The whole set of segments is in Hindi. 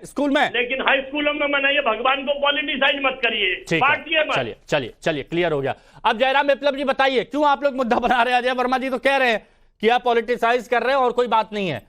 स्कूल में, लेकिन हाई स्कूलों में मनाइए, भगवान को पॉलिटिसाइज मत करिए, बांटिए मत। चलिए चलिए चलिए, क्लियर हो गया। अब जयराम विप्लव जी बताइए, क्यों आप लोग मुद्दा बना रहे हैं? अजय वर्मा जी तो कह रहे हैं कि आप पॉलिटिसाइज कर रहे हैं और कोई बात नहीं है।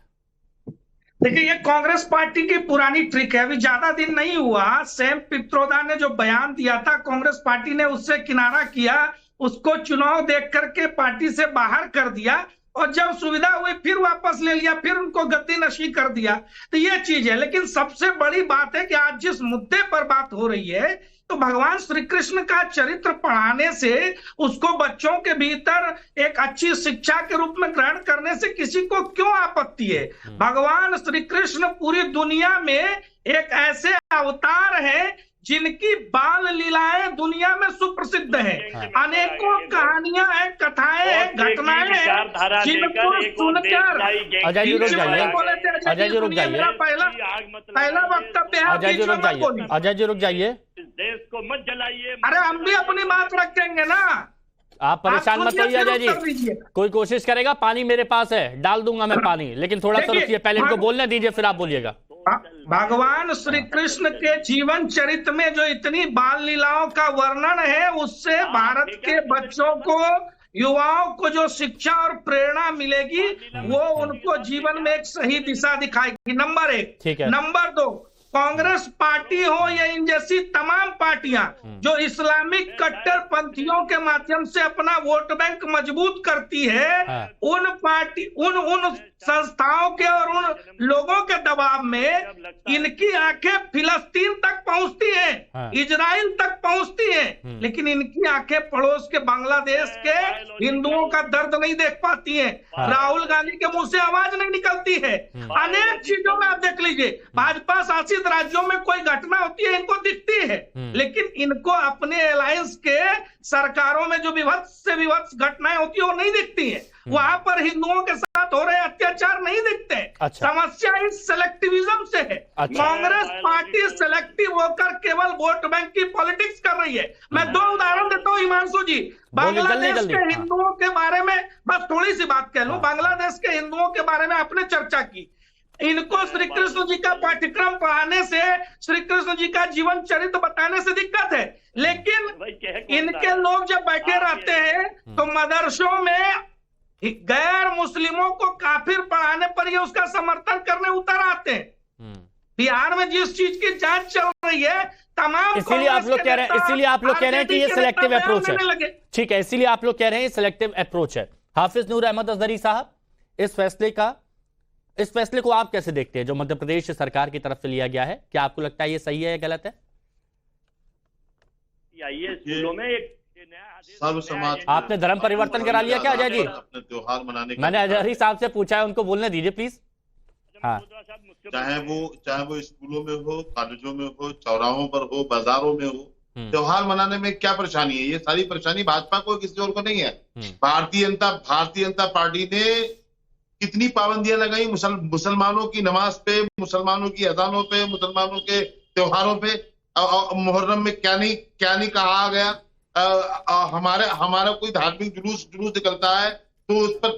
देखिए, ये कांग्रेस पार्टी की पुरानी ट्रिक है। अभी ज्यादा दिन नहीं हुआ, सैम पित्रोदा ने जो बयान दिया था, कांग्रेस पार्टी ने उससे किनारा किया, उसको चुनाव देख करके पार्टी से बाहर कर दिया, और जब सुविधा हुई फिर वापस ले लिया, फिर उनको गद्दी नशी कर दिया। तो ये चीज है। लेकिन सबसे बड़ी बात है कि आज जिस मुद्दे पर बात हो रही है, तो भगवान श्री कृष्ण का चरित्र पढ़ाने से, उसको बच्चों के भीतर एक अच्छी शिक्षा के रूप में ग्रहण करने से किसी को क्यों आपत्ति है? भगवान श्री कृष्ण पूरी दुनिया में एक ऐसे अवतार है जिनकी बाल लीलाएं दुनिया में सुप्रसिद्ध है। अनेकों कहानियां हैं, कथाएं हैं, घटनाएं हैं, जिनको सुनकर अजय जी रुक जाइए, अजय जी रुक जाइए, पहला वक्तव्य है। अजय जी रुक जाइए, अजय जी रुक जाइए, देश को मत जलाइए। अरे हम भी अपनी बात रखेंगे ना, आप परेशान मत होइए अजय जी। कोई कोशिश करेगा, पानी मेरे पास है, डाल दूंगा मैं पानी, लेकिन थोड़ा सा रुकिए, पहले इनको बोलने दीजिए, फिर आप बोलिएगा। भगवान श्री कृष्ण के जीवन चरित्र में जो इतनी बाल लीलाओं का वर्णन है, उससे भारत के बच्चों को, युवाओं को जो शिक्षा और प्रेरणा मिलेगी, वो उनको जीवन में एक सही दिशा दिखाएगी। नंबर 1। ठीक है। नंबर 2, कांग्रेस पार्टी हो या इन जैसी तमाम पार्टियां जो इस्लामिक कट्टरपंथियों के माध्यम से अपना वोट बैंक मजबूत करती है, उन पार्टी, उन संस्थाओं के और उन लोगों के दबाव में इनकी आंखें फिलिस्तीन तक पहुंचती हैं, इजराइल तक पहुंचती हैं, लेकिन इनकी आंखें पड़ोस के बांग्लादेश के हिंदुओं का दर्द नहीं देख पाती हैं। राहुल गांधी के मुंह से आवाज नहीं निकलती है। अनेक चीजों में आप देख लीजिए, भाजपा शासित राज्यों में कोई घटना होती है, इनको दिखती है, लेकिन इनको अपने अलायंस के सरकारों में जो विभत्स से विभत्स घटनाएं होती है, वो नहीं दिखती है। वहां पर हिंदुओं के साथ हो रहे अत्याचार नहीं दिखते। अच्छा। समस्या इस सेलेक्टिविज्म से है। अच्छा। कांग्रेस पार्टी सेलेक्टिव होकर केवल वोट बैंक की पॉलिटिक्स कर रही है। मैं 2 उदाहरण देता हूँ हिमांशु जी। बांग्लादेश के हिंदुओं के बारे में बस थोड़ी सी बात कह लूं। बांग्लादेश के हिंदुओं के बारे में आपने चर्चा की। इनको श्री कृष्ण जी का पाठ्यक्रम पढ़ाने से, श्री कृष्ण जी का जीवन चरित्र बताने से दिक्कत है, लेकिन इनके लोग जब बैठे रहते हैं तो मदरसों में गैर मुस्लिमों को काफिर पढ़ाने पर ये उसका समर्थन करने उतर आते हैं। बिहार में जिस चीज की जांच चल रही है, तमाम, इसीलिए आप लोग कह रहे हैं, इसीलिए आप लोग कह रहे हैं कि ये सिलेक्टिव अप्रोच है। ठीक है, इसीलिए आप लोग कह रहे हैं ये सिलेक्टिव अप्रोच है। हाफिज नूर अहमद अजहरी साहब, इस फैसले को आप कैसे देखते हैं जो मध्य प्रदेश सरकार की तरफ से लिया गया है? क्या आपको लगता है ये सही है या गलत है? स्कूलों में एक सर्व समाज, आपने धर्म परिवर्तन करा लिया क्या अजय जी? अपने त्योहार मनाने, मैंने अजहरी साहब से पूछा है, उनको बोलने दीजिए प्लीज। हाँ, चाहे वो स्कूलों में हो, कॉलेजों में हो, चौराहों पर हो, बाजारों में हो, त्योहार मनाने में क्या परेशानी है? ये सारी परेशानी भाजपा को, किसी और को नहीं है। भारतीय जनता पार्टी ने कितनी पाबंदियां लगाई मुसलमानों की नमाज पे, मुसलमानों की अजानों पे, मुसलमानों के त्योहारों पे। मुहर्रम में क्या नहीं कहा गया। हमारा कोई धार्मिक जुलूस निकलता है तो उस पर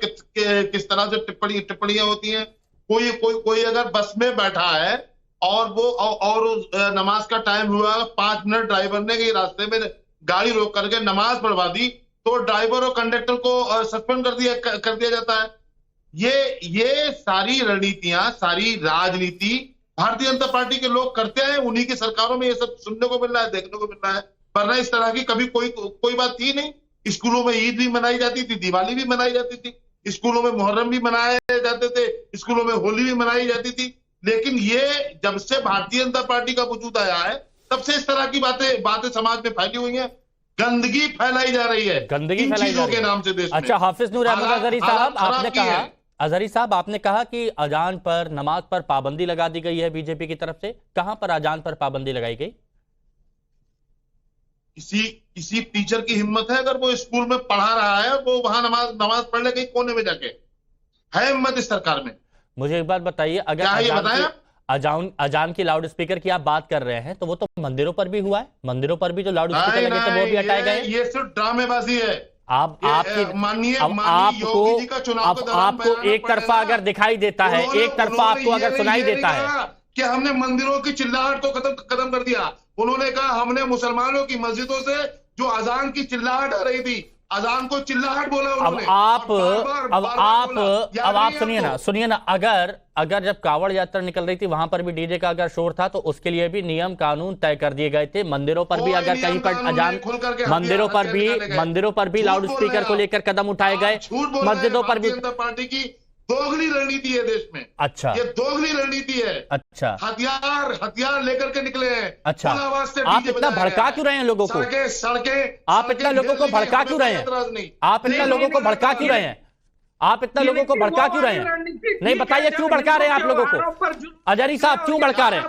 किस तरह से टिप्पणियां होती हैं। कोई अगर बस में बैठा है और नमाज का टाइम हुआ, 5 मिनट ड्राइवर ने रास्ते में गाड़ी रोक करके नमाज पढ़वा दी, तो ड्राइवर और कंडक्टर को सस्पेंड कर दिया जाता है। ये सारी रणनीतियां, सारी राजनीति भारतीय जनता पार्टी के लोग करते हैं। उन्हीं की सरकारों में ये सब सुनने को मिल रहा है, देखने को मिल रहा है। वरना इस तरह की कभी कोई बात थी नहीं। स्कूलों में ईद भी मनाई जाती थी, दिवाली भी मनाई जाती थी, स्कूलों में मुहर्रम भी मनाए जाते थे, स्कूलों में होली भी मनाई जाती थी। लेकिन ये जब से भारतीय जनता पार्टी का वजूद आया है, तब से इस तरह की बातें समाज में फैली हुई हैं। गंदगी फैलाई जा रही है, गंदगी फैलाई जा रही है के नाम से देश में। अच्छा, हाफिज नूर अहमद अजहरी साहब, आपने कहा कि अजान पर, नमाज पर पाबंदी लगा दी गई है बीजेपी की तरफ से। कहां पर अजान पर पाबंदी लगाई गई? किसी टीचर की हिम्मत है, अगर वो स्कूल में पढ़ा रहा है, वो वहां नमाज पढ़ ले कहीं कोने में जाके, है हिम्मत इस सरकार में? मुझे एक बात बताइए, अगर अजान की लाउड स्पीकर की आप बात कर रहे हैं, तो वो तो मंदिरों पर भी हुआ है। मंदिरों पर भी जो लाउड स्पीकर लगे थे वो भी हटाए गए। ये सिर्फ ड्रामेबाजी है। आपको एक तरफा अगर दिखाई देता है, एक तरफा आपको अगर सुनाई देता है, कि हमने मंदिरों की चिल्लाहट को खत्म कर दिया। उन्होंने कहा हमने मुसलमानों की मस्जिदों से जो अजान की चिल्लाहट आ रही थी, अजान को चिल्लाहट बोला उन्होंने। अब आप सुनिए ना, अगर जब कावड़ यात्रा निकल रही थी वहां पर भी डीजे का अगर शोर था तो उसके लिए भी नियम कानून तय कर दिए गए थे। मंदिरों पर भी अगर कहीं पर अजान, मंदिरों पर भी लाउड स्पीकर को लेकर कदम उठाए गए, मस्जिदों पर भी। पार्टी की दोगली रणनीति है देश में। अच्छा, ये दोगली रणनीति है। अच्छा, हथियार लेकर के निकले हैं। अच्छा, आप इतना भड़का क्यों रहे हैं लोगों को? आप इतना लोगों को भड़का क्यों रहे हैं? आप इतना लोगों को भड़का क्यों रहे हैं? आप इतना लोगों को भड़का क्यों रहे हैं? नहीं, बताइए क्यों भड़का रहे हैं आप लोगों को? अजहरी साहब क्यों भड़का रहे हैं?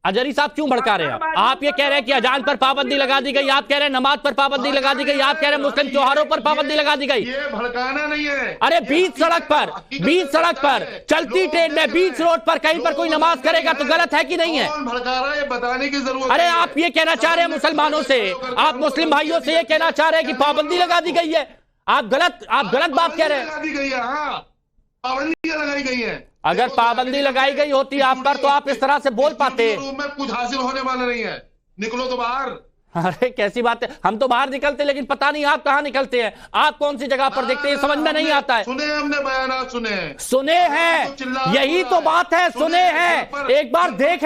अजहरी साहब क्यों भड़का रहे हैं? आप ये कह रहे हैं कि अजान पर पाबंदी लगा दी गई, आप कह रहे हैं नमाज पर पाबंदी लगा दी गई, आप कह रहे हैं मुस्लिम त्योहारों पर पाबंदी लगा दी गई। ये भड़काना नहीं है। अरे बीच सड़क पर चलती ट्रेन में बीच रोड पर कहीं पर कोई नमाज करेगा तो गलत है कि नहीं है? कौन भड़का रहा है ये बताने की जरूरत। अरे आप ये कहना चाह रहे हैं मुसलमानों से, आप मुस्लिम भाइयों से ये कहना चाह रहे हैं कि पाबंदी लगा दी गई है? आप गलत बात कह रहे हैं। लगा दी गई है, हाँ, पाबंदियां लगाई गई है। अगर पाबंदी लगाई गई होती आप पर तो आप इस तरह से बोल पाते। में कुछ हासिल होने वाला नहीं है, निकलो तो बाहर। अरे कैसी बात है, हम तो बाहर निकलते लेकिन पता नहीं आप कहां निकलते हैं, आप कौन सी जगह पर देखते हैं, समझ में नहीं आता है। सुने हमने बयानात सुने हैं, यही तो बात है, सुने हैं। एक बार देख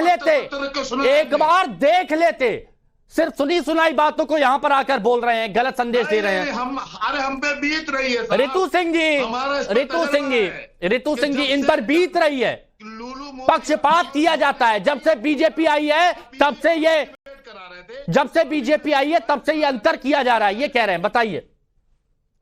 लेते, सिर्फ सुनी सुनाई बातों को यहां पर आकर बोल रहे हैं, गलत संदेश दे रहे हैं। हम पे बीत रही है रितु सिंह जी इन पर बीत रही है। पक्षपात किया जाता है। जब से बीजेपी आई है तब से ये अंतर किया जा रहा है, ये कह रहे हैं, बताइए।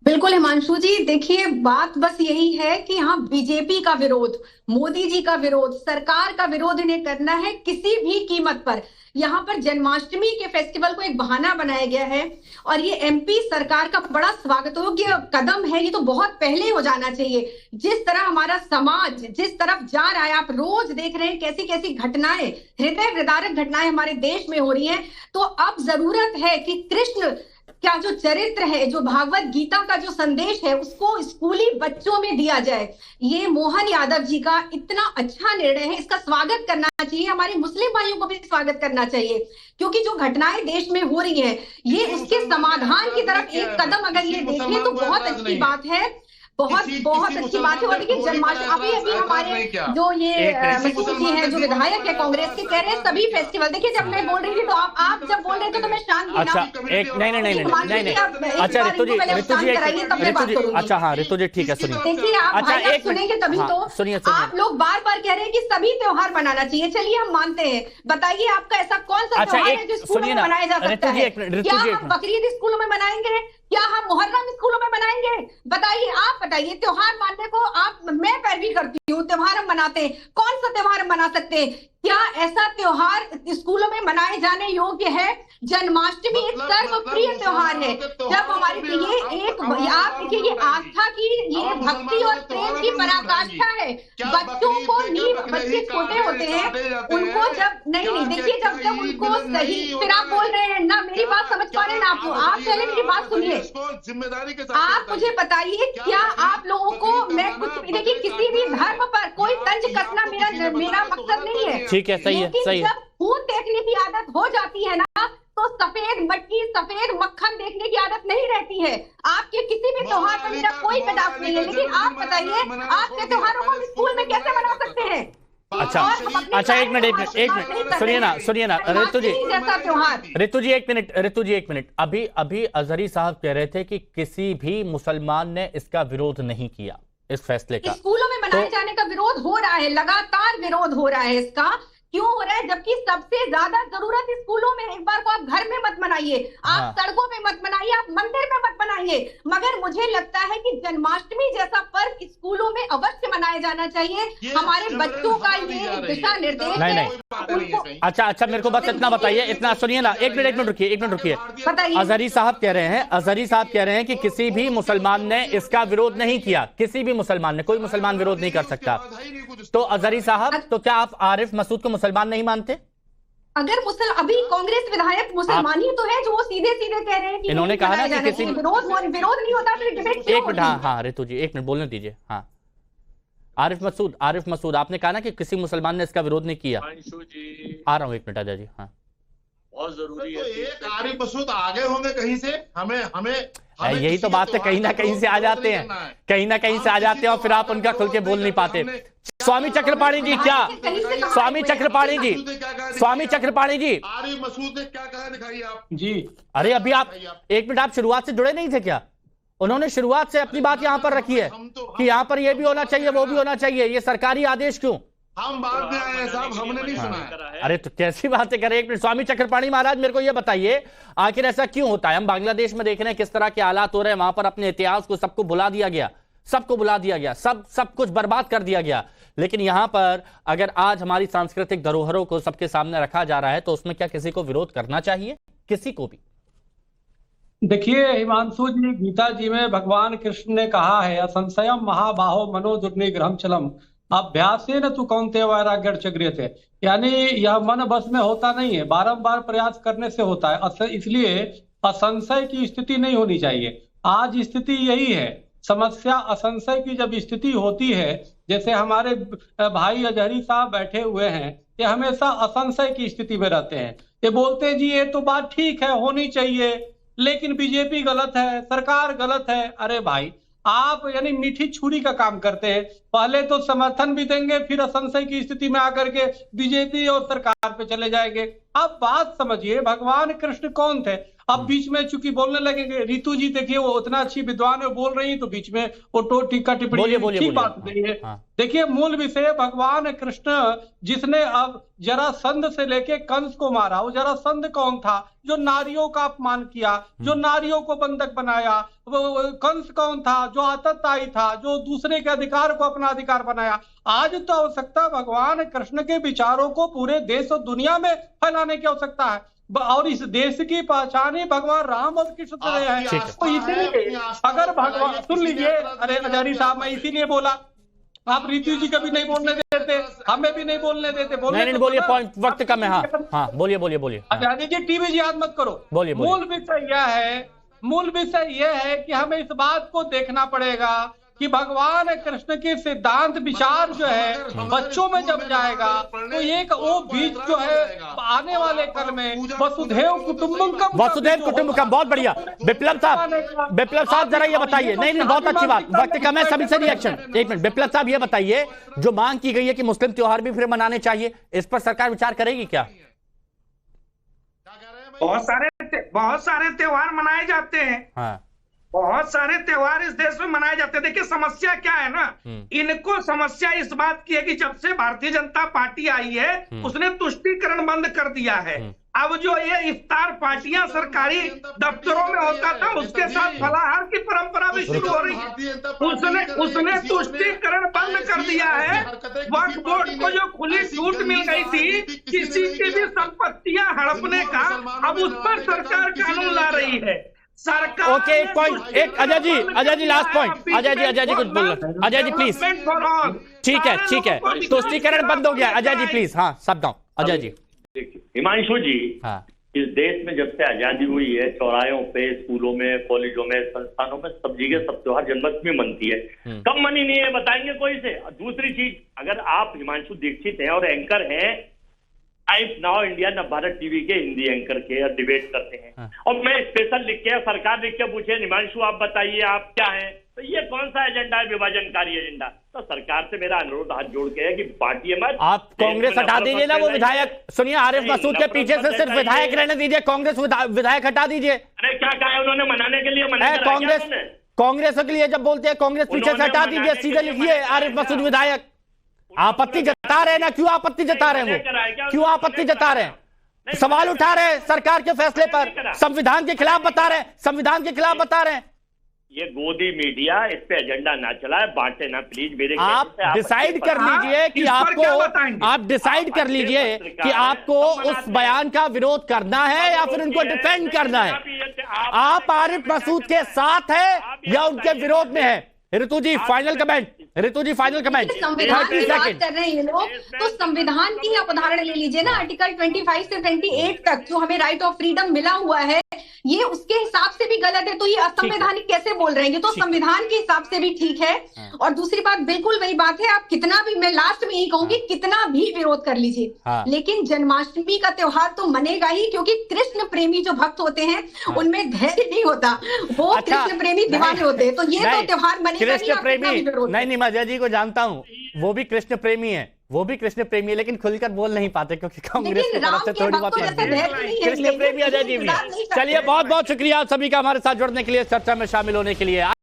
बिल्कुल हिमांशु जी, देखिए बात बस यही है कि हाँ, बीजेपी का विरोध, मोदी जी का विरोध, सरकार का विरोध इन्हें करना है किसी भी कीमत पर। यहाँ पर जन्माष्टमी के फेस्टिवल को एक बहाना बनाया गया है और ये एमपी सरकार का बड़ा स्वागतयोग्य कदम है। ये तो बहुत पहले हो जाना चाहिए। जिस तरह हमारा समाज जिस तरफ जा रहा है, आप रोज देख रहे हैं कैसी कैसी घटनाएं, हृदय विदारक घटनाएं हमारे देश में हो रही हैं। तो अब जरूरत है कि कृष्ण क्या जो चरित्र है, जो भागवत गीता का जो संदेश है, उसको स्कूली बच्चों में दिया जाए। ये मोहन यादव जी का इतना अच्छा निर्णय है, इसका स्वागत करना चाहिए। हमारे मुस्लिम भाइयों को भी स्वागत करना चाहिए, क्योंकि जो घटनाएं देश में हो रही हैं, ये उसके समाधान की तरफ एक कदम अगर ये देखें तो बहुत अच्छी बात है, बहुत अच्छी बात है। और देखिए जन्माष्टमी अभी हमारे जो ये मसूद जी हैं, जो विधायक है कांग्रेस के, कह रहे हैं सभी फेस्टिवल। देखिए जब मैं बोल रही थी तो आप जब बोल रहे थे तो मैं शांत थी। अच्छा, नहीं, अच्छा रितु जी, अच्छा हाँ रितु जी, ठीक है, सुनिए। देखिए आप सुनेंगे तभी तो। सुनिए, आप लोग बार बार कह रहे हैं कि सभी त्योहार मनाना चाहिए, चलिए हम मानते हैं। बताइए आपका ऐसा कौन सा त्योहार है जो स्कूलों में मनाया जा सकता है? क्या हम बकरीद स्कूलों में मनाएंगे? क्या हम मुहर्रम स्कूलों में मनाएंगे? बताइए, आप बताइए। त्योहार मानने को मैं पैरवी करती हूँ, त्योहार हम मनाते हैं। कौन सा त्योहार हम मना सकते हैं? क्या ऐसा त्योहार स्कूलों में मनाए जाने योग्य है? जन्माष्टमी एक सर्वप्रिय त्योहार है। जब हमारे ये एक आप देखिए, ये आस्था की, ये भक्ति और प्रेम की पराकाष्ठा है। बच्चों को बच्चे छोटे होते हैं, उनको जब नहीं देखिए, जब उनको सही, फिर आप बोल रहे हैं ना, मेरी बात समझ पा रहे हैं ना आप पहले मेरी बात सुनिए। जिम्मेदारी के आप मुझे बताइए, क्या आप लोगों को, मैं कुछ देखिए किसी भी धर्म पर कोई तंज कसना मेरा मकसद नहीं है। ठीक है, सही है, सही है। जब खून देखने की आदत हो जाती है ना, तो सफेद मक्खी सफेद मक्खन देखने की आदत नहीं रहती है। आपके किसी भी त्योहार पर मेरा कोई कदाप नहीं है, लेकिन आप बताइए आपके त्योहारों को स्कूल में कैसे मना सकते हैं? अच्छा, एक मिनट सुनिए ना रितु जी एक मिनट। अभी अजहरी साहब कह रहे थे कि किसी भी मुसलमान ने इसका विरोध नहीं किया, इस फैसले का। स्कूलों में मनाए जाने का विरोध हो रहा है, लगातार विरोध हो रहा है। इसका क्यों हो रहा है? जबकि सबसे ज्यादा जरूरत स्कूलों में। एक बार को आप घर में मत मनाइए, आप सड़कों में मत मनाइए, आप मंदिर में मत मनाइए, मगर मुझे लगता है कि जन्माष्टमी जैसा पर्व स्कूलों में अवश्य मनाया जाना चाहिए। हमारे बच्चों का ये दिशा निर्देश है। अच्छा, मेरे को बस इतना बताइए, इतना सुनिए ना, एक मिनट रुकिए। अजहरी साहब कह रहे हैं कि किसी भी मुसलमान ने इसका विरोध नहीं किया, किसी भी मुसलमान ने, कोई मुसलमान विरोध नहीं कर सकता। तो अजहरी साहब, तो क्या आप आरिफ मसूद को मुसलमान नहीं मानते? अगर अभी कांग्रेस विधायक मुसलमान ही तो है, जो वो सीधे कह रहे हैं कि इन्होंने कहा ना कि किसी विरोध नहीं होता, फिर डिबेट क्यों होती? हाँ रितु जी, एक मिनट बोलने दीजिए। हाँ, आरिफ मसूद, आपने कहा ना कि किसी मुसलमान ने इसका विरोध नहीं किया। जी आ रहा हूँ, एक मिनट आजा जी। हाँ, बहुत जरूरी तो है। एक आरिफ मसूद आगे होंगे कहीं से, हमें यही तो बात है, कहीं ना कहीं से आ जाते हैं, कहीं ना कहीं से आ जाते हैं और फिर आप उनका खुल के बोल नहीं पाते। स्वामी चक्रपाणी जी, क्या स्वामी चक्रपाणी जी, स्वामी चक्रपाणी जी, आरिफ मसूद ने क्या कहा दिखाइए आप जी। अरे अभी आप एक मिनट, आप शुरुआत से जुड़े नहीं थे क्या? उन्होंने शुरुआत से अपनी बात यहाँ पर रखी है कि यहाँ पर ये भी होना चाहिए, वो भी होना चाहिए, ये सरकारी आदेश क्यों? हम बाद में आए हैं साहब, हमने नहीं सुना है। अरे तो कैसी बातें करें। एक मिनट, स्वामी चक्रपाणी महाराज, मेरे को ये बताइए आखिर ऐसा क्यों होता है? हम बांग्लादेश में देख रहे हैं किस तरह के हालात हो रहे हैं, वहां पर अपने इतिहास को सबको भुला दिया गया, सबको भुला दिया गया, सब कुछ बर्बाद कर दिया गया। लेकिन यहां पर अगर आज हमारी सांस्कृतिक धरोहरों को सबके सामने रखा जा रहा है तो उसमें क्या किसी को विरोध करना चाहिए? किसी को भी? देखिए हिमांशु जी, गीता जी में भगवान कृष्ण ने कहा है, असंशयम महाबाहो मनो दुर्निग्रहम चलम अभ्यासेन तु कौन्तेय वैराग्यं च गृह्यते। यानी यह मन बस में होता नहीं है, बारंबार प्रयास करने से होता है। इसलिए असंशय की स्थिति नहीं होनी चाहिए। आज स्थिति यही है, समस्या असंशय की जब स्थिति होती है, जैसे हमारे भाई अजहरी साहब बैठे हुए हैं, ये हमेशा असंशय की स्थिति में रहते हैं। ये बोलते हैं जी ये तो बात ठीक है, होनी चाहिए, लेकिन बीजेपी गलत है, सरकार गलत है। अरे भाई, आप यानी मीठी छुरी का काम करते हैं, पहले तो समर्थन भी देंगे, फिर असंशय की स्थिति में आकर के बीजेपी और सरकार पे चले जाएंगे। आप बात समझिए, भगवान कृष्ण कौन थे? अब बीच में चूंकि बोलने लगेंगे, रितु जी देखिए वो उतना अच्छी विद्वान है, बोल रही है तो बीच में वो टीका टिप्पणी ठीक बात नहीं है। हाँ। देखिए मूल विषय भगवान कृष्ण जिसने अब जरासंध से लेके कंस को मारा, वो जरासंध कौन था? जो नारियों का अपमान किया, जो नारियों को बंधक बनाया। कंस कौन था? जो आतताई था, जो दूसरे के अधिकार को अपना अधिकार बनाया। आज तो आवश्यकता भगवान कृष्ण के विचारों को पूरे देश और दुनिया में फैलाने की आवश्यकता है, और इस देश की पहचान ही भगवान राम और कृष्ण से है। तो इसीलिए अगर भगवान, सुन लीजिए, अरे अजहरी साहब, मैं इसीलिए बोला, आप रितु जी कभी नहीं बोलने देते, हमें भी नहीं बोलने देते। नहीं बोलिए, पॉइंट वक्त कम है। हाँ बोलिए। अजहरी जी टीवी जी याद मत करो, बोलिए। मूल विषय यह है कि हमें इस बात को देखना पड़ेगा कि भगवान कृष्ण के सिद्धांत विचार जो है बच्चों में जब जाएगा तो एक वो बीज जो है आने वाले कल में वसुधैव कुटुंबकम। बहुत बढ़िया। विप्लव साहब जरा ये बताइए। नहीं बहुत अच्छी बात, वक्त कम है, सभी से रिएक्शन। एक मिनट, विप्लव साहब ये बताइए, जो मांग की गई है कि मुस्लिम त्योहार भी फिर मनाने चाहिए, इस पर सरकार विचार करेगी क्या? बहुत सारे त्योहार मनाए जाते हैं। हाँ, बहुत सारे त्योहार इस देश में मनाए जाते हैं। देखिए समस्या क्या है ना, इनको समस्या इस बात की है कि जब से भारतीय जनता पार्टी आई है उसने तुष्टीकरण बंद कर दिया है। अब जो ये इफ्तार पार्टियां सरकारी दफ्तरों में होता था, उसके साथ फलाहार की परंपरा भी शुरू हो रही है। उसने तुष्टीकरण बंद कर दिया है। वक्फ बोर्ड को जो खुली छूट मिल गई थी किसी की भी संपत्तियां हड़पने का, अब उस पर सरकार कानून ला रही है। सरकार ओके, एक पॉइंट, एक अजय जी लास्ट पॉइंट। अजय जी कुछ बोल, अजय जी प्लीज। ठीक है, तुष्टीकरण बंद हो गया। अजय जी प्लीज। हाँ, सब डाउन। अजय जी। हिमांशु जी, हाँ, इस देश में जब से आजादी हुई है, चौराहों पे, स्कूलों में, कॉलेजों में, संस्थानों में सब जगह सब त्योहार जन्माष्टमी मनती है। कब मनी नहीं है बताएंगे कोई से? दूसरी चीज, अगर आप हिमांशु दीक्षित हैं और एंकर हैं टाइम्स नाउ इंडिया न भारत टीवी के हिंदी एंकर के, और डिबेट करते हैं, और मैं स्पेशल लिख के, सरकार लिख के पूछे हिमांशु आप बताइए आप क्या हैं, तो ये कौन सा एजेंडा है? विभाजनकारी एजेंडा। तो सरकार से मेरा अनुरोध हाथ जोड़ के है कि पार्टी मत, आप कांग्रेस हटा दीजिए ना। वो विधायक, सुनिए, आरिफ मसूद के पीछे से सिर्फ विधायक रहने दीजिए, कांग्रेस विधायक हटा दीजिए। अरे क्या कहा है उन्होंने? मनाने के लिए मना कांग्रेस के लिए जब बोलते हैं कांग्रेस पीछे से हटा दीजिए, सीधे लिखिए आरिफ मसूद विधायक। आपत्ति जता रहे हैं ना, क्यों आपत्ति जता रहे हैं? वो क्यों आपत्ति जता रहे हैं? सवाल उठा रहे हैं सरकार के फैसले पर, संविधान के खिलाफ बता रहे हैं। ये गोदी मीडिया इस पे एजेंडा ना चलाए, बांटे ना प्लीज। मेरे आप डिसाइड कर लीजिए कि आप डिसाइड कर लीजिए कि आपको उस बयान का विरोध करना है या फिर उनको डिफेंड करना है। आप आरिफ मसूद के साथ है या उनके विरोध में है? ऋतु जी, फाइनल कमेंट। ऋतु जी फाइनल कमेंट। संविधान की बात कर रहे हैं ये लोग, तो संविधान की आप उदाहरण ले लीजिए ना, आर्टिकल 25 से 28 तक जो हमें राइट ऑफ फ्रीडम मिला हुआ है, ये उसके हिसाब से भी गलत है, तो ये असंवैधानिक कैसे बोल रहे हैं? ये तो संविधान के हिसाब से भी ठीक है। और दूसरी बात, बिल्कुल वही बात है, आप कितना भी, मैं लास्ट में यही कहूंगी, कितना भी विरोध कर लीजिए, लेकिन जन्माष्टमी का त्योहार तो मनेगा ही, क्योंकि कृष्ण प्रेमी जो भक्त होते हैं उनमें धैर्य नहीं होता, वो कृष्ण प्रेमी दीवाने होते हैं, तो ये तो त्योहार मनेगा कृष्ण प्रेमी नहीं, मजा जी को जानता हूँ, वो भी कृष्ण प्रेमी है, वो भी कृष्ण प्रेमी है, लेकिन खुलकर बोल नहीं पाते क्योंकि कांग्रेस की तरफ से थोड़ी बहुत कृष्ण प्रेमी अजय जी भी है। चलिए बहुत बहुत शुक्रिया आप सभी का हमारे साथ जुड़ने के लिए, चर्चा में शामिल होने के लिए।